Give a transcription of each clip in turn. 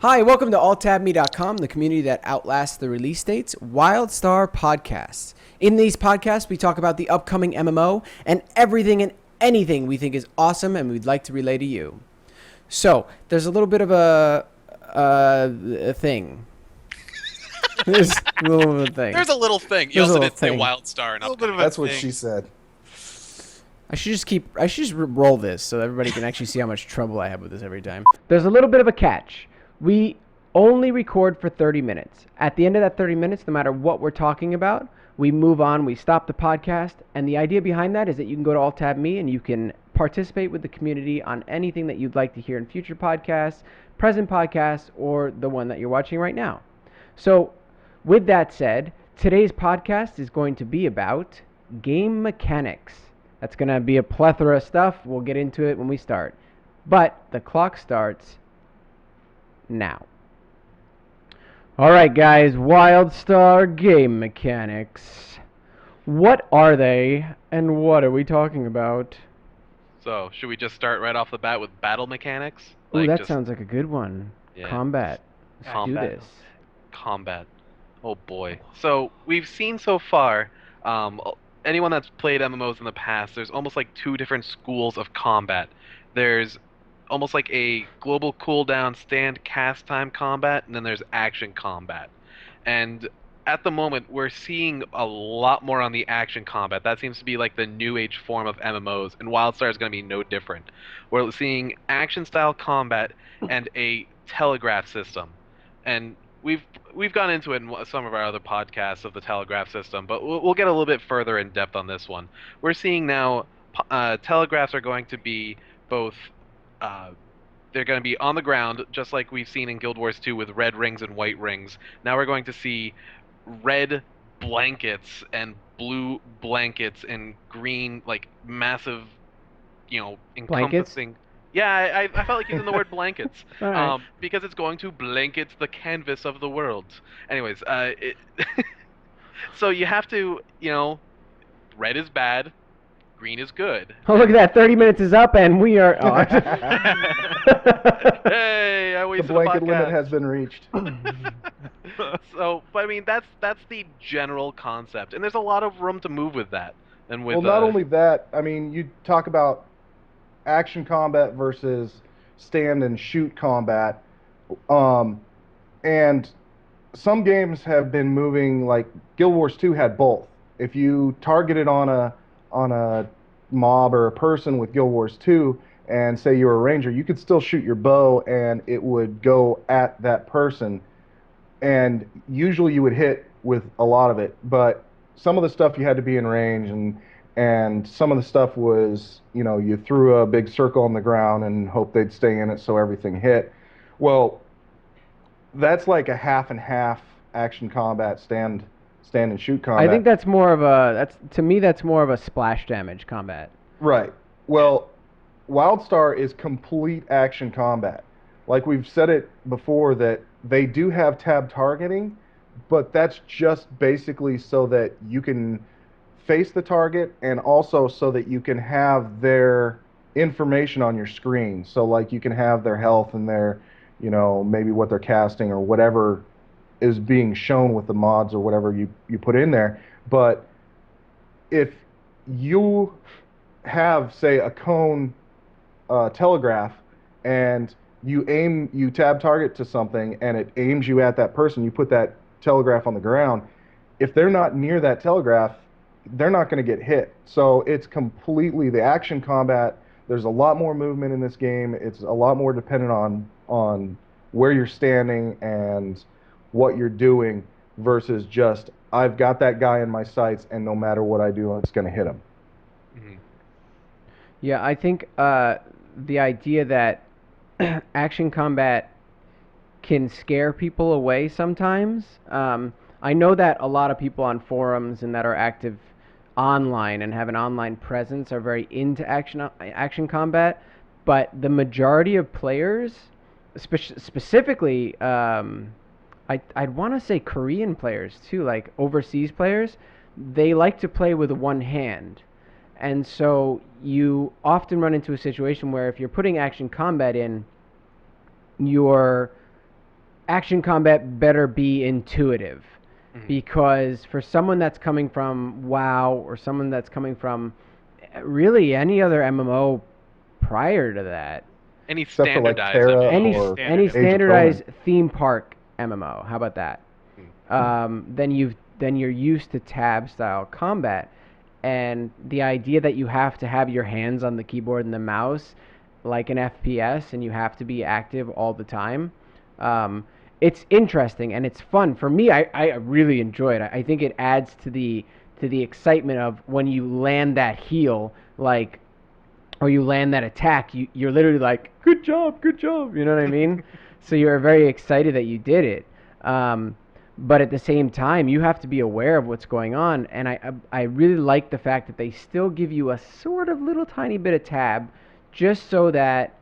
Hi, welcome to AltTabMe.com, the community that outlasts the release dates, Wildstar podcasts. In these podcasts, we talk about the upcoming MMO and everything and anything we think is awesome and we'd like to relay to you. So, there's a little bit of a thing. There's a little bit of a thing. There's a little thing. You There's a also little did say thing. Wildstar and A little bit of upcoming. a That's what thing. she said. I should just roll this so everybody can actually see how much trouble I have with this every time. There's a little bit of a catch. We only record for 30 minutes. At the end of that 30 minutes, no matter what we're talking about, we move on, we stop the podcast, and the idea behind that is that you can go to AltTabMe and you can participate with the community on anything that you'd like to hear in future podcasts, present podcasts, or the one that you're watching right now. So, with that said, today's podcast is going to be about game mechanics. That's going to be a plethora of stuff. We'll get into it when we start. But the clock starts now. All right, guys, Wildstar game mechanics. What are they, and what are we talking about? So, should we just start right off the bat with battle mechanics? Ooh, that just sounds like a good one. Yeah. Combat. Let's Combat. do this. combat. Oh boy. So, we've seen so far, anyone that's played MMOs in the past, there's almost like two different schools of combat. There's almost like a global cooldown stand cast time combat, and then there's action combat. And at the moment, we're seeing a lot more on the action combat. That seems to be like the new age form of MMOs, and Wildstar is going to be no different. We're seeing action style combat and a telegraph system. And we've gone into it in some of our other podcasts of the telegraph system, but we'll get a little bit further in depth on this one. We're seeing now telegraphs are going to be both they're going to be on the ground, just like we've seen in Guild Wars 2 with red rings and white rings. Now we're going to see red blankets and blue blankets and green, like, massive, encompassing. Yeah, I felt like using the word blankets. All right. Because it's going to blanket the canvas of the world. Anyways, so you have to, red is bad, green is good. Oh, look at that. 30 minutes is up, and we are... Oh, Hey, I The wasted blanket a limit podcast. has been reached. So, but I mean, that's the general concept, and there's a lot of room to move with that. And with Well, not only that, I mean, you talk about action combat versus stand and shoot combat, and some games have been moving. Like Guild Wars 2 had both. If you targeted on a mob or a person with Guild Wars 2 and say you were a ranger, you could still shoot your bow and it would go at that person. And usually you would hit with a lot of it, but some of the stuff you had to be in range, and some of the stuff was, you threw a big circle on the ground and hoped they'd stay in it so everything hit. Well, that's like a half and half action combat, stand and shoot combat. I think that's more of that's more of a splash damage combat. Right. Well, WildStar is complete action combat. Like we've said it before, that they do have tab targeting, but that's just basically so that you can face the target and also so that you can have their information on your screen. So like you can have their health and their, maybe what they're casting or whatever is being shown with the mods or whatever you put in there. But if you have, say, a cone telegraph and you tab target to something and it aims you at that person, you put that telegraph on the ground, if they're not near that telegraph, they're not going to get hit. So it's completely the action combat. There's a lot more movement in this game. It's a lot more dependent on where you're standing and what you're doing versus just, I've got that guy in my sights and no matter what I do, it's going to hit him. Mm-hmm. Yeah, I think the idea that action combat can scare people away sometimes. I know that a lot of people on forums and that are active online and have an online presence are very into action combat, but the majority of players, specifically, I'd want to say Korean players too, like overseas players, they like to play with one hand. And so you often run into a situation where if you're putting action combat in, you're action combat better be intuitive. Mhm. Because for someone that's coming from WoW or someone that's coming from really any other MMO prior to that, Any Except for, like, standardized Terra MMO. or any Age of standardized theme park MMO, how about that? Hmm. Then you're used to tab style combat, and the idea that you have to have your hands on the keyboard and the mouse like an FPS and you have to be active all the time. Um, it's interesting and it's fun for me. I really enjoy it. I think it adds to the excitement of when you land that heal, like, or you land that attack. You're literally like, good job, good job. You know what I mean? So you're very excited that you did it. Um, but at the same time, you have to be aware of what's going on. And I really like the fact that they still give you a sort of little tiny bit of tab, just so that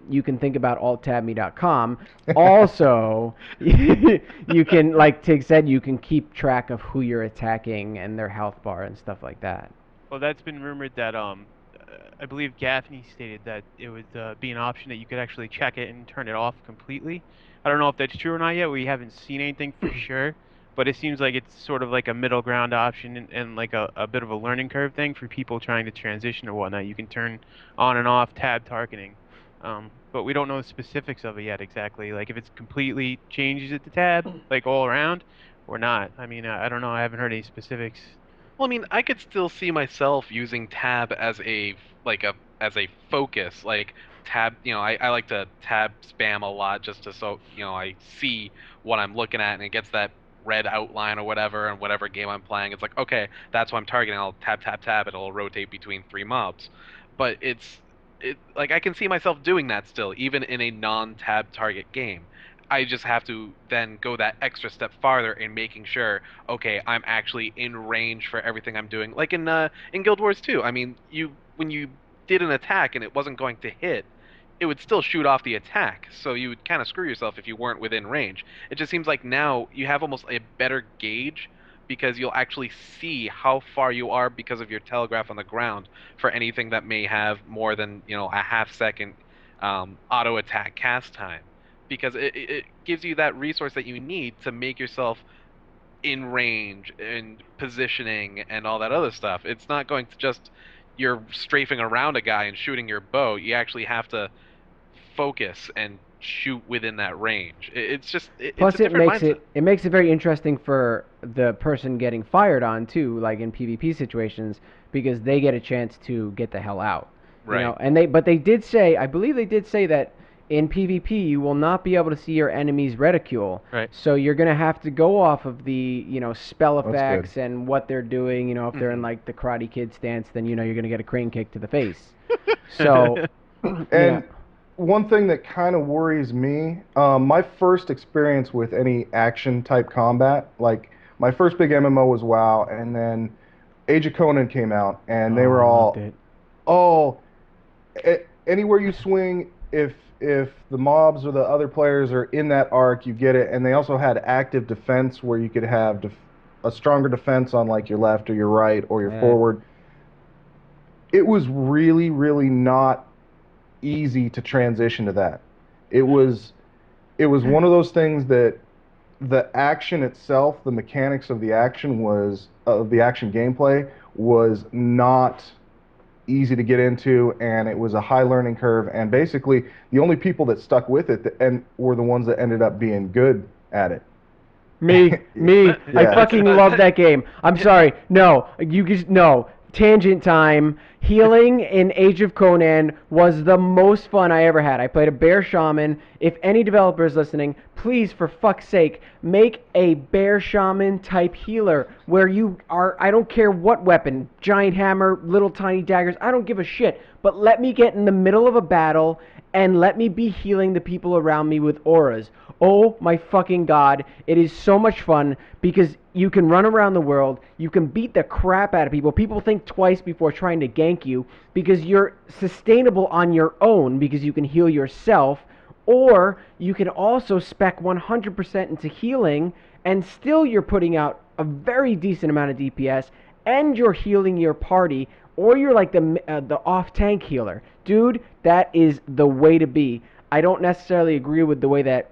you can think about AltTabMe.com. Also, you can, like Tig said, you can keep track of who you're attacking and their health bar and stuff like that. Well, that's been rumored that I believe Gaffney stated that it would be an option that you could actually check it and turn it off completely. I don't know if that's true or not yet. We haven't seen anything for sure, but it seems like it's sort of like a middle ground option and like a bit of a learning curve thing for people trying to transition or whatnot. You can turn on and off tab targeting, but we don't know the specifics of it yet exactly. Like if it's completely changes it to tab, like all around, or not. I mean, I don't know. I haven't heard any specifics. Well, I mean, I could still see myself using tab as a focus. Like tab, I like to tab spam a lot just to so I see what I'm looking at and it gets that red outline or whatever, and whatever game I'm playing, it's like, okay, that's what I'm targeting. I'll tab tab tab. It'll rotate between three mobs, but it like I can see myself doing that still, even in a non-tab target game. I just have to then go that extra step farther in making sure, okay, I'm actually in range for everything I'm doing. Like in Guild Wars 2, I mean, when you did an attack and it wasn't going to hit, it would still shoot off the attack. So you would kind of screw yourself if you weren't within range. It just seems like now you have almost a better gauge because you'll actually see how far you are because of your telegraph on the ground for anything that may have more than, a half second auto attack cast time, because it gives you that resource that you need to make yourself in range and positioning and all that other stuff. It's not going to just you're strafing around a guy and shooting your bow. You actually have to focus and shoot within that range. It's just Plus, it's a different mindset. it makes it very interesting for the person getting fired on too, like in PvP situations, because they get a chance to get the hell out. Right. And they did say, I believe they did say that in PvP you will not be able to see your enemy's reticule. Right. So you're gonna have to go off of the spell That's effects good. and what they're doing. If they're in Mhm. like the Karate Kid stance, then you're gonna get a crane kick to the face. So And one thing that kind of worries me, my first experience with any action type combat, like my first big MMO was WoW, and then Age of Conan came out, and they were I all, loved it. oh, anywhere you swing, if the mobs or the other players are in that arc, you get it. And they also had active defense where you could have a stronger defense on like your left or your right or your Yeah. forward. It was really, really not easy to transition to that. It was one of those things that the action itself, the mechanics of the action gameplay was not easy to get into, and it was a high learning curve. And basically, the only people that stuck with it were the ones that ended up being good at it. Me. I Yeah. fucking love that game. I'm sorry. No, you just no. Tangent time. Healing in Age of Conan was the most fun I ever had. I played a bear shaman. If any developers listening, please, for fuck's sake, make a bear shaman type healer where you are, I don't care what weapon, giant hammer, little tiny daggers, I don't give a shit. But let me get in the middle of a battle and let me be healing the people around me with auras. Oh my fucking god, it is so much fun because you can run around the world, you can beat the crap out of people. People think twice before trying to gank you because you're sustainable on your own because you can heal yourself, or you can also spec 100% into healing and still you're putting out a very decent amount of DPS and you're healing your party, or you're like the off-tank healer. Dude, that is the way to be. I don't necessarily agree with the way that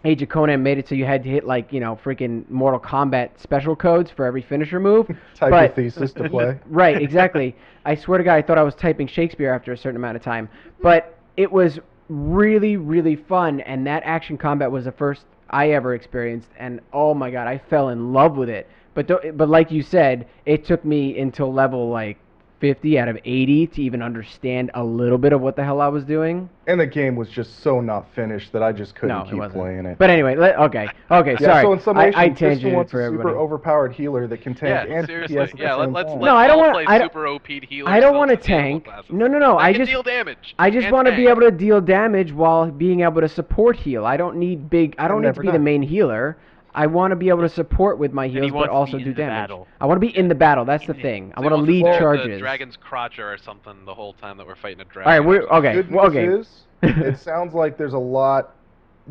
Age of Conan made it so you had to hit like, you know, freaking Mortal Kombat special codes for every finisher move. Type your But thesis to play. right, exactly. I swear to God, I thought I was typing Shakespeare after a certain amount of time. But it was really, really fun, and that action combat was the first I ever experienced, and oh my God, I fell in love with it. But like you said, it took me until level like 50 out of 80 to even understand a little bit of what the hell I was doing. And the game was just so not finished that I just couldn't No, it keep wasn't. playing it. But anyway, okay, Yeah, sorry. so in summation, I Tristan tangented wants for a super everybody. overpowered healer that can tank Yeah, and seriously. DPS at the Yeah, same let's time. No, I don't all want- play I don't- super OP healers. I don't want to tank. No. I I can just deal damage. I just and want to be tank. able to deal damage while being able to support heal. I don't need I don't need never to be the die. main healer. I want to be able to support with my he heals, wants but to also be do in the damage. battle. I want to be in the battle. That's the Yeah. thing. I So want to he lead wants to stare at charges. The dragon's crotcher or something the whole time that we're fighting a All dragon. right, we're okay. Good Well, news okay. is, it sounds like there's a lot.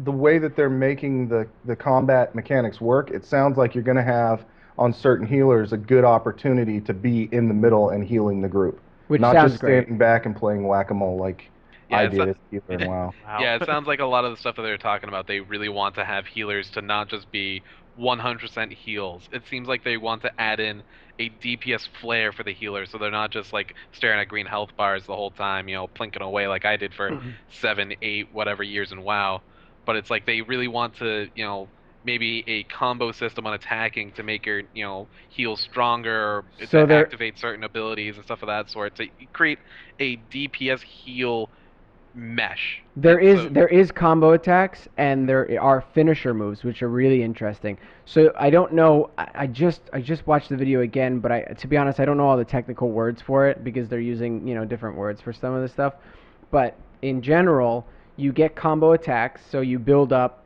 The way that they're making the combat mechanics work, it sounds like you're going to have on certain healers a good opportunity to be in the middle and healing the group, Which not sounds just great. standing back and playing whack-a-mole like Yeah, I it's did a- as a healer in WoW. Wow. Yeah, it sounds like a lot of the stuff that they're talking about, they really want to have healers to not just be 100% heals. It seems like they want to add in a DPS flair for the healer, so they're not just like staring at green health bars the whole time, you know, plinking away like I did for 7, 8, whatever years in WoW. But it's like they really want to, you know, maybe a combo system on attacking to make your, you know, heals stronger, or So to they're- activate certain abilities and stuff of that sort, to create a DPS heal mesh. There So- is combo attacks and there are finisher moves which are really interesting. So I don't know. I just watched the video again, but to be honest, I don't know all the technical words for it because they're using, you know, different words for some of the stuff. But in general, you get combo attacks, so you build up.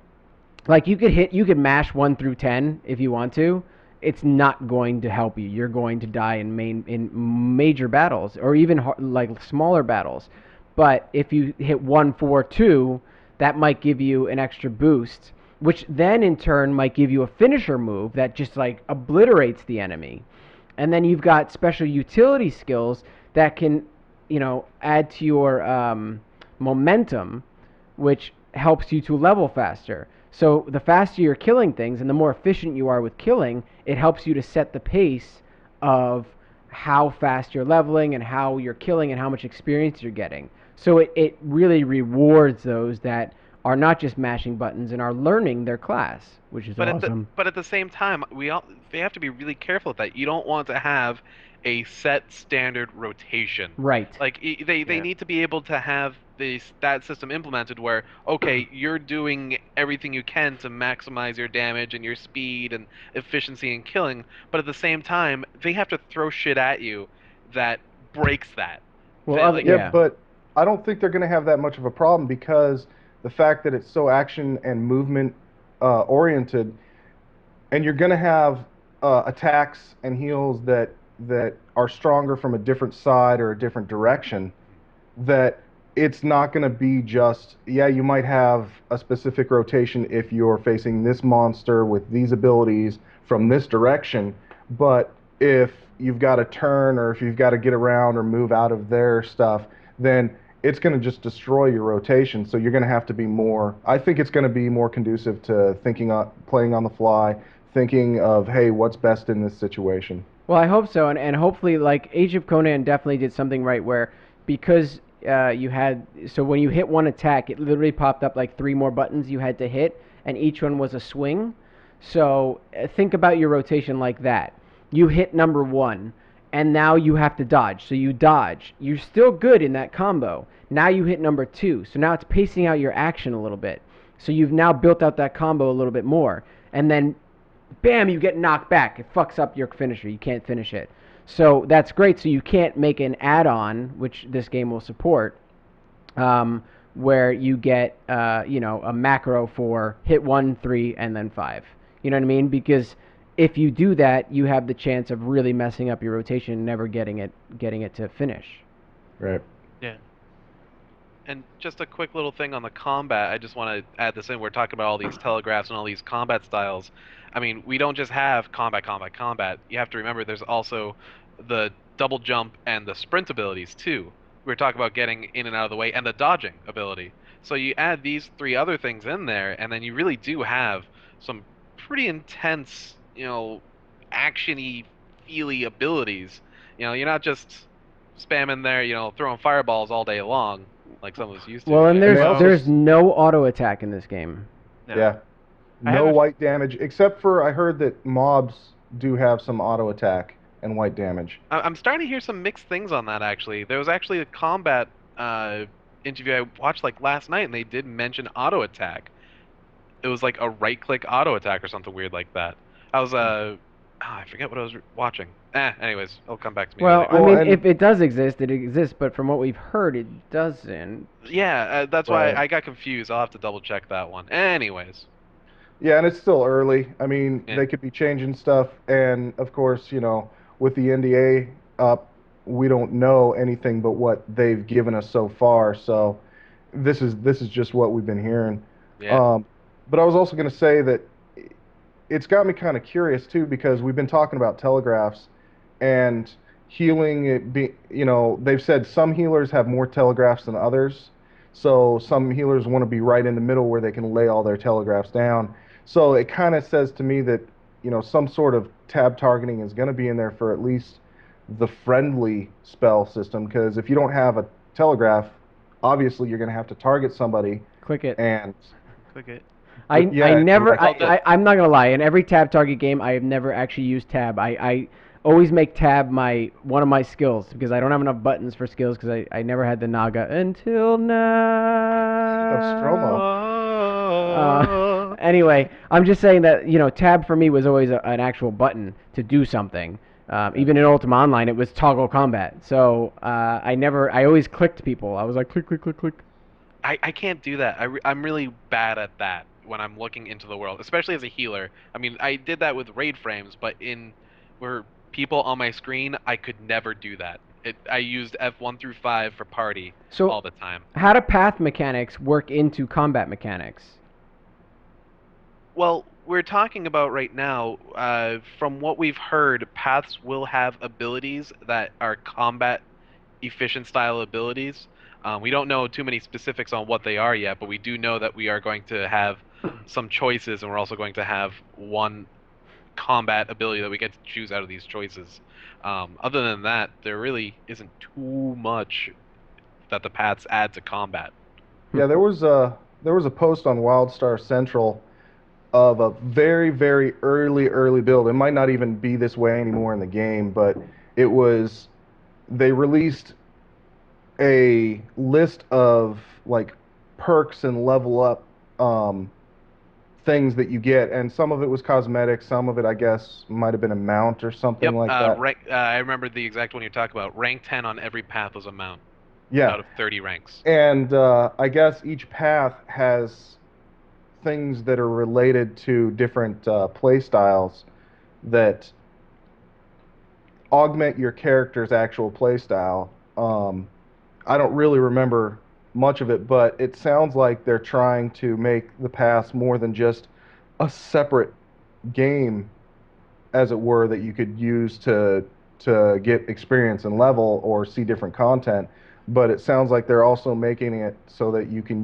Like you could mash 1 through 10 if you want to. It's not going to help you. You're going to die in major battles or even like smaller battles. But if you hit 1, 4, 2, that might give you an extra boost, which then in turn might give you a finisher move that just like obliterates the enemy. And then you've got special utility skills that can, you know, add to your momentum, which helps you to level faster. So the faster you're killing things and the more efficient you are with killing, it helps you to set the pace of how fast you're leveling and how you're killing and how much experience you're getting. So it really rewards those that are not just mashing buttons and are learning their class, which is But awesome. but at the same time, they have to be really careful with that. You don't want to have a set standard rotation. Right. Like they Yeah. need to be able to have that system implemented where okay, you're doing everything you can to maximize your damage and your speed and efficiency in killing, but at the same time, they have to throw shit at you that breaks that. Well, Say, like, Yeah, but I don't think they're going to have that much of a problem because the fact that it's so action and movement oriented, and you're going to have attacks and heals that are stronger from a different side or a different direction, that it's not going to be just, yeah, you might have a specific rotation if you're facing this monster with these abilities from this direction, but if you've got to turn or if you've got to get around or move out of their stuff, then it's going to just destroy your rotation. So you're going to have to be more, I think it's going to be more conducive to playing on the fly, thinking of, hey, what's best in this situation. Well, I hope so, and hopefully, like Age of Conan definitely did something right where because you had so when you hit one attack, it literally popped up like 3 more buttons you had to hit, and each one was a swing. So think about your rotation like that. You hit number 1, and now you have to dodge. So you dodge. You're still good in that combo. Now you hit number 2. So now it's pacing out your action a little bit. So you've now built out that combo a little bit more, and then bam, you get knocked back. It fucks up your finisher. You can't finish it. So that's great. So you can't make an add-on, which this game will support, where you get, you know, a macro for hit 1, 3, and then 5. You know what I mean? Because if you do that, you have the chance of really messing up your rotation and never getting it to finish. Right. Yeah. And just a quick little thing on the combat, I just want to add this in. We're talking about all these telegraphs and all these combat styles. I mean, we don't just have combat, combat, combat. You have to remember there's also the double jump and the sprint abilities too. We were talking about getting in and out of the way and the dodging ability. So you add these three other things in there, and then you really do have some pretty intense, actiony, feely abilities. You're not just spamming there, throwing fireballs all day long like some of us used to. Well, and And they there's also no auto attack in this game. No. yeah, I have no a- white damage except for I heard that mobs do have some auto attack and white damage. I'm starting to hear some mixed things on that, actually. There was actually a combat interview I watched like last night, and they did mention auto attack. It was like a right-click auto attack or something weird like that. I was I forget what I was watching. Anyways, it'll come back to me Well, later. I Well, mean, and- if it does exist, it exists. But from what we've heard, it doesn't. Yeah, that's Right. why I got confused. I'll have to double check that one. Anyways, Yeah, and it's still early. I mean, Yeah. they could be changing stuff, and of course, with the NDA up, we don't know anything but what they've given us so far. So, this is just what we've been hearing. yeah. But I was also going to say that it's got me kind of curious too because we've been talking about telegraphs and healing. They've said some healers have more telegraphs than others. So some healers want to be right in the middle where they can lay all their telegraphs down. So it kind of says to me that some sort of tab targeting is going to be in there for at least the friendly spell system because if you don't have a telegraph, obviously you're going to have to target somebody Click it. and Click it. I yeah, never. right. I'm not gonna lie. In every tab target game, I have never actually used tab. I always make tab one of my skills because I don't have enough buttons for skills because I never had the Naga until now. Anyway, I'm just saying that tab for me was always an actual button to do something. Even in Ultima Online, it was toggle combat. So I always clicked people. I was like click click click click. I can't do that. I'm really bad at that when I'm looking into the world, especially as a healer. I mean, I did that with raid frames, but where people on my screen, I could never do that. I used F1 through 5 for party So all the time. how do path mechanics work into combat mechanics? Well, we're talking about right now, from what we've heard, paths will have abilities that are combat efficient style abilities. We don't know too many specifics on what they are yet, but we do know that we are going to have some choices, and we're also going to have one combat ability that we get to choose out of these choices. Other than that, there really isn't too much that the paths add to combat. Yeah, there was a post on WildStar Central of a very very early build. It might not even be this way anymore in the game, but they released a list of like perks and level up things that you get, and some of it was cosmetic, some of it I guess might have been a mount or something like that. I remember the exact one you're talking about. Rank 10 on every path was a mount Yeah, out of 30 ranks. and I guess each path has things that are related to different play styles that augment your character's actual play style. I don't really remember much of it, but it sounds like they're trying to make the paths more than just a separate game, as it were, that you could use to get experience and level or see different content. But it sounds like they're also making it so that you can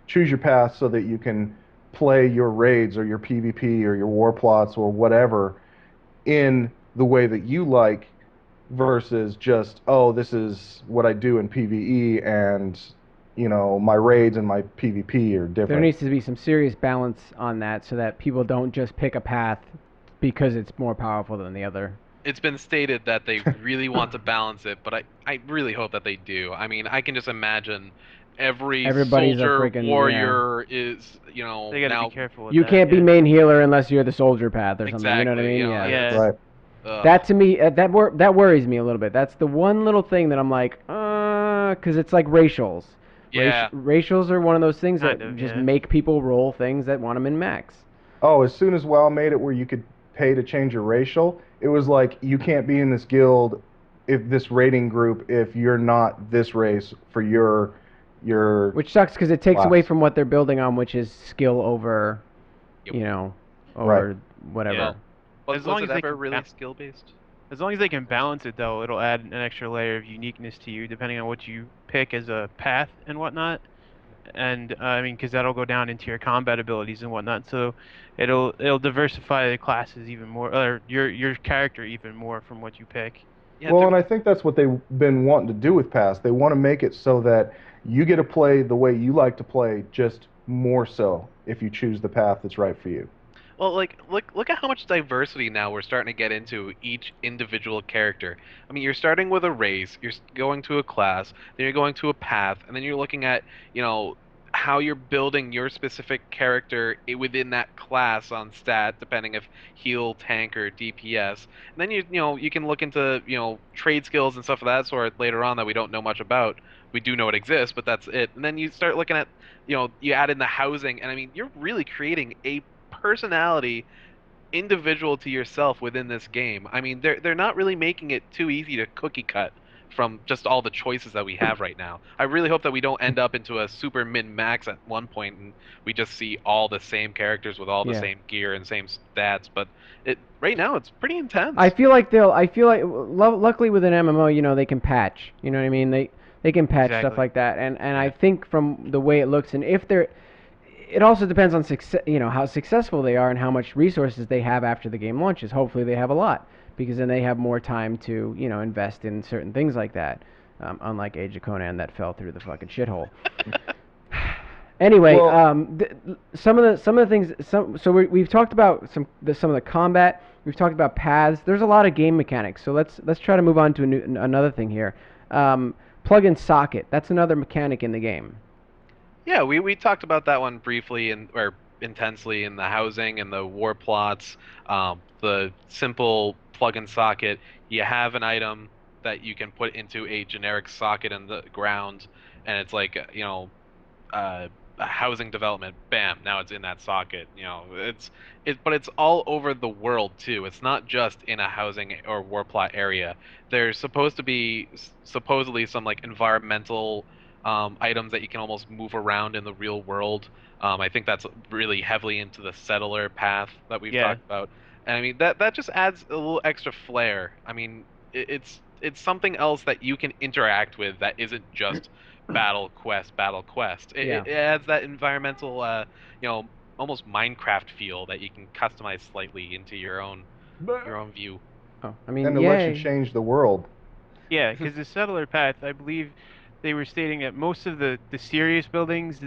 choose your path so that you can play your raids or your PvP or your war plots or whatever in the way that you like versus just, oh, this is what I do in PvE and my raids and my PvP are different. There needs to be some serious balance on that so that people don't just pick a path because it's more powerful than the other. It's been stated that they really want to balance it, but I really hope that they do. I mean, I can just imagine Everybody's a soldier, freaking- warrior is, They gotta now be careful with You that, can't be yeah. main healer unless you're the soldier path or something. You know what I Exactly, mean? you know, Yeah. Right. That to me, that worries me a little bit. That's the one little thing that I'm like, because it's like racials. Yeah. Racials are one of those things that Kind of, just yeah. make people roll things that want them in max. Oh, as soon as WoW made it where you could pay to change your racial, it was like you can't be in this guild, if this raiding group, if you're not this race for your Which sucks because it takes class. away from what they're building on, which is skill over, Yep. over whatever. Yeah. As Was long it as they ever can really ba- skill based? As long as they can balance it, though, it'll add an extra layer of uniqueness to you, depending on what you pick as a path and whatnot. and I mean, because that'll go down into your combat abilities and whatnot. So it'll diversify the classes even more, or your character even more from what you pick. Yeah, Well, and I think that's what they've been wanting to do with Pass. They want to make it so that you get to play the way you like to play, just more so if you choose the path that's right for you. well, like look at how much diversity now we're starting to get into each individual character. I mean, you're starting with a race, going to a class, then you're going to a path, and then you're looking at, how you're building your specific character within that class on stat, depending if heal, tank, or DPS. And then you can look into, trade skills and stuff of that sort later on that we don't know much about. We do know it exists, but that's it. And then you start looking at, you add in the housing, and I mean, you're really creating a personality individual to yourself within this game. I mean, they're not really making it too easy to cookie cut from just all the choices that we have right now. I really hope that we don't end up into a super min max at one point and we just see all the same characters with all the Yeah. same gear and same stats. But right now it's pretty intense. I feel like luckily with an MMO, they can patch. You know what I mean? They can patch stuff Exactly. like that, and I Yeah. think from the way it looks, and if they're, it also depends on success, how successful they are and how much resources they have after the game launches. Hopefully they have a lot, because then they have more time to, invest in certain things like that. Unlike Age of Conan that fell through the fucking shithole. Anyway, Well- some of the things. We've talked about some of the combat. We've talked about paths. There's a lot of game mechanics. So let's try to move on to another thing here. Plug and socket. That's another mechanic in the game. Yeah, we talked about that one briefly or intensely in the housing and the war plots. The simple plug and socket. You have an item that you can put into a generic socket in the ground, and it's like a housing development. Bam! Now it's in that socket. But it's all over the world too. It's not just in a housing or war plot area. There's supposed to be supposedly some like environmental items that you can almost move around in the real world. I think that's really heavily into the settler path that we've Yeah. talked about, and I mean that just adds a little extra flair. I mean, it's something else that you can interact with that isn't just battle quest, battle quest. It adds that environmental, almost Minecraft feel that you can customize slightly into your own view. Oh, I mean, And it yay. lets you change the world. Yeah, because the settler path, I believe they were stating that most of the serious buildings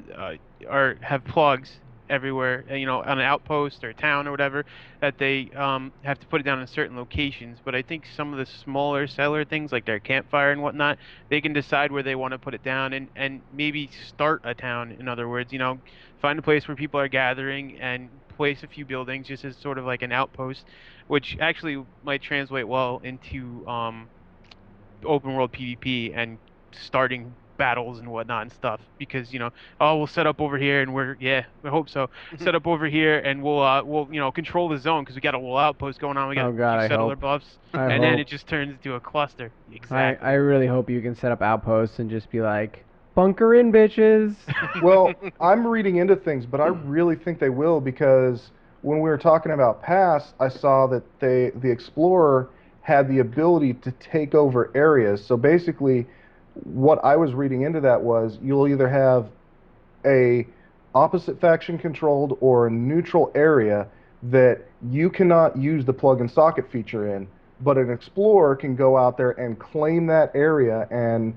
have plugs everywhere, on an outpost or a town or whatever, that they have to put it down in certain locations. But I think some of the smaller settler things, like their campfire and whatnot, they can decide where they want to put it down and maybe start a town. In other words, find a place where people are gathering and place a few buildings just as sort of like an outpost, which actually might translate well into open world PvP and starting battles and whatnot and stuff, because we'll set up over here and I hope so, set up over here and we'll control the zone because we got a whole outpost going on, we got Oh, a God, few I settler hope. buffs, I and then hope. it just turns into a cluster. Exactly. I really hope you can set up outposts and just be like, bunker in, bitches. Well, I'm reading into things, but I really think they will, because when we were talking about Pass, I saw that the Explorer had the ability to take over areas. So basically, what I was reading into that was you'll either have a opposite faction controlled or a neutral area that you cannot use the plug and socket feature in, but an explorer can go out there and claim that area and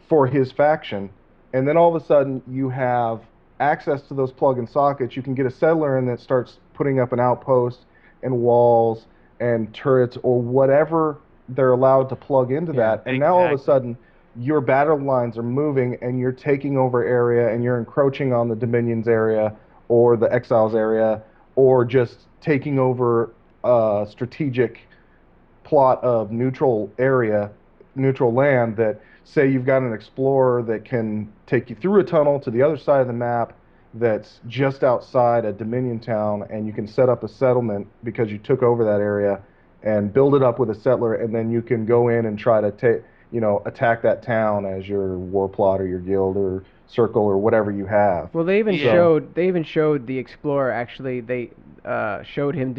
for his faction, and then all of a sudden you have access to those plug and sockets. You can get a settler in that starts putting up an outpost and walls and turrets or whatever they're allowed to plug into Yeah, that, and now all of a exactly. sudden your battle lines are moving and you're taking over area and you're encroaching on the Dominion's area or the Exiles area, or just taking over a strategic plot of neutral area, neutral land, that say you've got an explorer that can take you through a tunnel to the other side of the map that's just outside a Dominion town, and you can set up a settlement because you took over that area and build it up with a settler, and then you can go in and try to attack that town as your war plot or your guild or circle or whatever you have. Well, they even Yeah. showed the explorer, actually. They showed him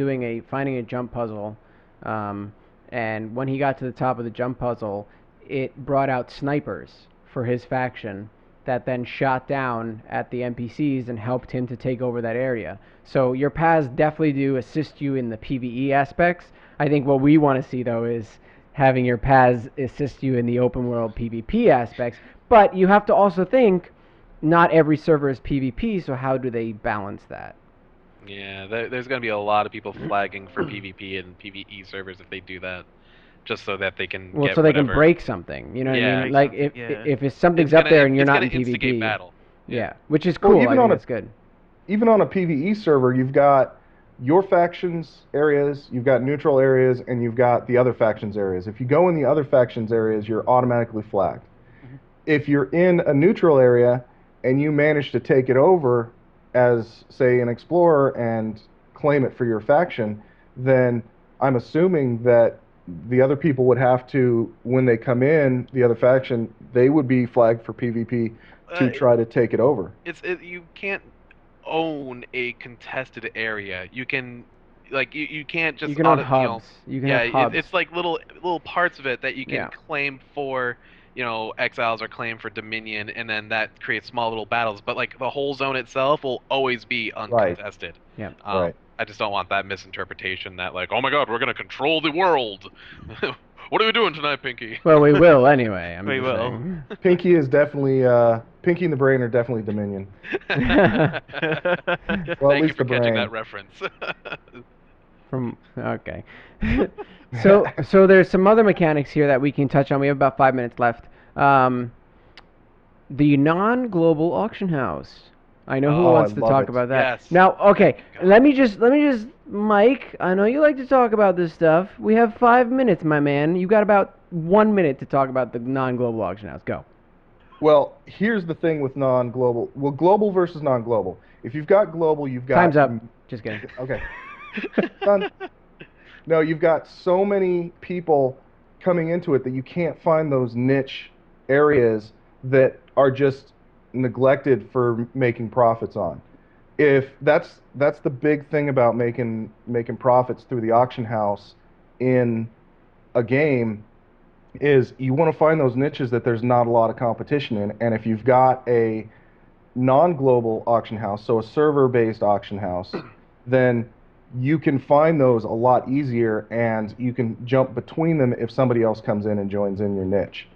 finding a jump puzzle, and when he got to the top of the jump puzzle, it brought out snipers for his faction, that then shot down at the NPCs and helped him to take over that area. So your paths definitely do assist you in the PvE aspects. I think what we want to see, though, is having your paths assist you in the open world PvP aspects. But you have to also think, not every server is PvP, so how do they balance that? Yeah, there's going to be a lot of people flagging for PvP and PvE servers if they do that, just so that they can Well, get so they whatever. can break something. You know what I Yeah. mean? Break Like something, if yeah. if something's It's up gonna, there and you're it's not gonna in instigate PvP. battle. Yeah, which is Well, cool. even I on think a- that's good. Even on a PvE server, you've got your factions areas, you've got neutral areas, and you've got the other factions areas. If you go in the other factions areas, you're automatically flagged. If you're in a neutral area and you manage to take it over as, say, an explorer and claim it for your faction, then I'm assuming that the other people would have to, when they come in, the other faction, they would be flagged for PvP to try to take it over. You can't own a contested area. You can, like, you can't just You can own auto, you know, hubs. You can yeah, have hubs. it's like little parts of it that you can Yeah. claim for, exiles or claim for Dominion, and then that creates small little battles. But like the whole zone itself will always be uncontested. Yeah. Right. I just don't want that misinterpretation that like, oh my God, we're gonna control the world. What are we doing tonight, Pinky? Well, we will anyway. I'm We just will. saying. Pinky is definitely Pinky and the Brain are definitely Dominion. Well, at Thank you least for the catching brain. that reference. From okay. So there's some other mechanics here that we can touch on. We have about 5 minutes left. The non-global auction house. I know who Oh, wants I to love talk it. about that. Yes. Now, okay, God. let me just, Mike. I know you like to talk about this stuff. We have 5 minutes, my man. You got about 1 minute to talk about the non-global auction house. Go. Well, here's the thing with non-global. Well, global versus non-global. If you've got global, you've got... Time's up. Just kidding. Okay. Done. No, you've got so many people coming into it that you can't find those niche areas that are just neglected for making profits on. If that's the big thing about making profits through the auction house in a game, is you want to find those niches that there's not a lot of competition in. And if you've got a non-global auction house, so a server-based auction house, then you can find those a lot easier, and you can jump between them if somebody else comes in and joins in your niche.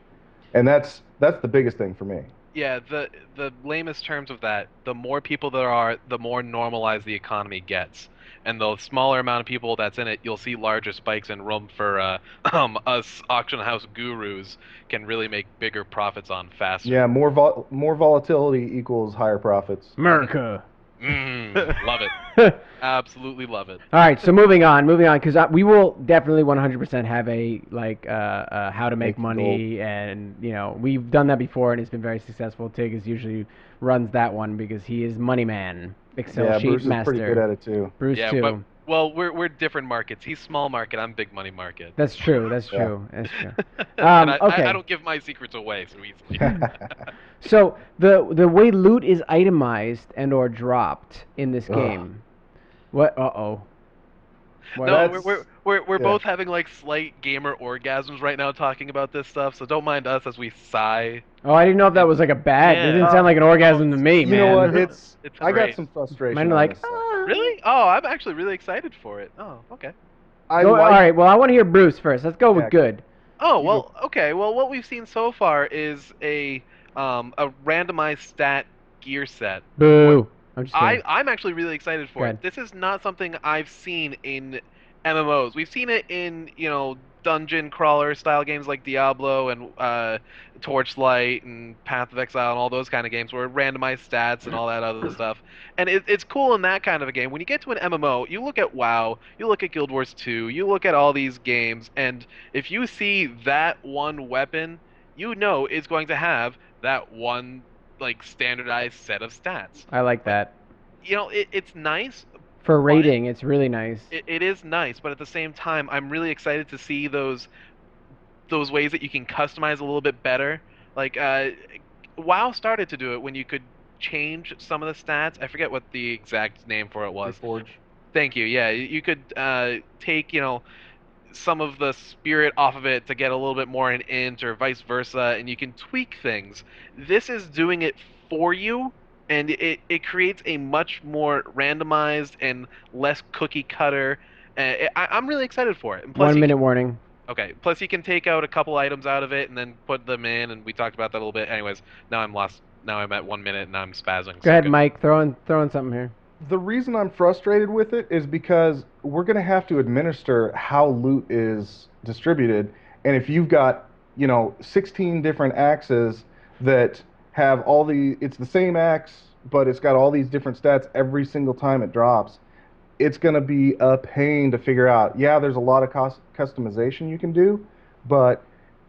And that's the biggest thing for me. Yeah, the lamest terms of that, the more people there are, the more normalized the economy gets. And the smaller amount of people that's in it, you'll see larger spikes in room for us auction house gurus can really make bigger profits on faster. Yeah, more volatility equals higher profits. America. Love it. Absolutely love it. All right, so moving on, because we will definitely 100% have a how to make Making money, and we've done that before, and it's been very successful. Tig usually runs that one because he is money man, Excel Yeah, sheet Bruce is master. pretty good at it too. Bruce Yeah, too. but well, we're different markets. He's small market. I'm big money market. That's true. That's Yeah. true. That's true. And Okay. I don't give my secrets away so easily. So the way loot is itemized and or dropped in this Ugh. game. What? Uh-oh. What? No, That's- we're yeah. both having like slight gamer orgasms right now talking about this stuff, so don't mind us as we sigh. Oh, I didn't know if that was like a bad. It Yeah. didn't sound like an orgasm to me, You man. know what? It's I got great. some frustration. Mine are on like, this side. Really? Oh, I'm actually really excited for it. Oh, okay. I Go, like, all right, well, I want to hear Bruce first. Let's go with Yeah. good. Oh, You well, okay. Well, what we've seen so far is a randomized stat gear set. Boo. I'm just kidding. I'm actually really excited for Go it. ahead. This is not something I've seen in MMOs. We've seen it in, dungeon crawler style games like Diablo and Torchlight and Path of Exile and all those kind of games where randomized stats and all that other stuff. And it's cool in that kind of a game. When you get to an MMO, you look at WoW, you look at Guild Wars 2, you look at all these games, and if you see that one weapon, you know it's going to have that one like standardized set of stats. I like that. It's nice. For rating, it's really nice. It is nice, but at the same time, I'm really excited to see those ways that you can customize a little bit better. Like WoW started to do it when you could change some of the stats. I forget what the exact name for it was. Reforge. Thank you. Yeah, you could take some of the spirit off of it to get a little bit more an int or vice versa, and you can tweak things. This is doing it for you, and it creates a much more randomized and less cookie cutter. I'm really excited for it. And plus 1 you minute warning. okay, plus you can take out a couple items out of it and then put them in, and we talked about that a little bit. Anyways, now I'm lost. Now I'm at 1 minute and I'm spazzing. Go ahead, Mike. Throw in something here. The reason I'm frustrated with it is because we're going to have to administer how loot is distributed. And if you've got, 16 different axes that have it's the same axe, but it's got all these different stats every single time it drops, it's going to be a pain to figure out. Yeah, there's a lot of customization you can do, but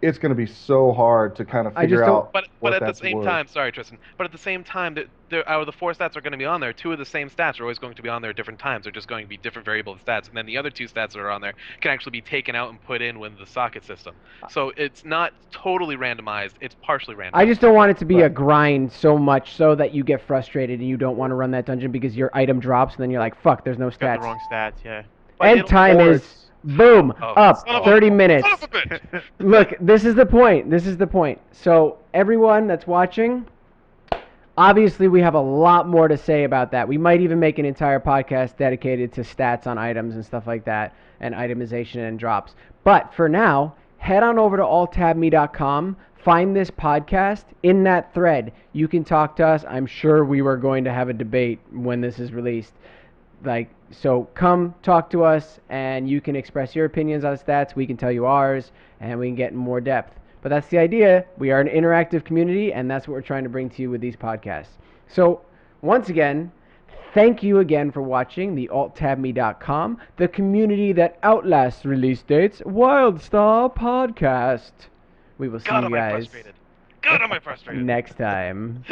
it's going to be so hard to kind of figure out. But at the same time, sorry, Tristan. But at the same time, out of the 4 stats are going to be on there. 2 of the same stats are always going to be on there at different times. They're just going to be different variable stats, and then the other 2 stats that are on there can actually be taken out and put in with the socket system. So it's not totally randomized; it's partially randomized. I just don't want it to be a grind so much so that you get frustrated and you don't want to run that dungeon because your item drops, and then you're like, "Fuck, there's no Got the stats." wrong stats, yeah. End time is boom up 30 minutes. Son of a bitch. Look, this is the point. This is the point. So everyone that's watching, obviously we have a lot more to say about that. We might even make an entire podcast dedicated to stats on items and stuff like that, and itemization and drops. But for now, head on over to AltTabMe.com. Find this podcast. In that thread, you can talk to us. I'm sure we were going to have a debate when this is released. So come talk to us, and you can express your opinions on the stats. We can tell you ours, and we can get in more depth. But that's the idea. We are an interactive community, and that's what we're trying to bring to you with these podcasts. So once again, thank you again for watching the AltTabMe.com, the community that Outlasts release dates, Wildstar podcast. We will see you guys God, am I frustrated? next time.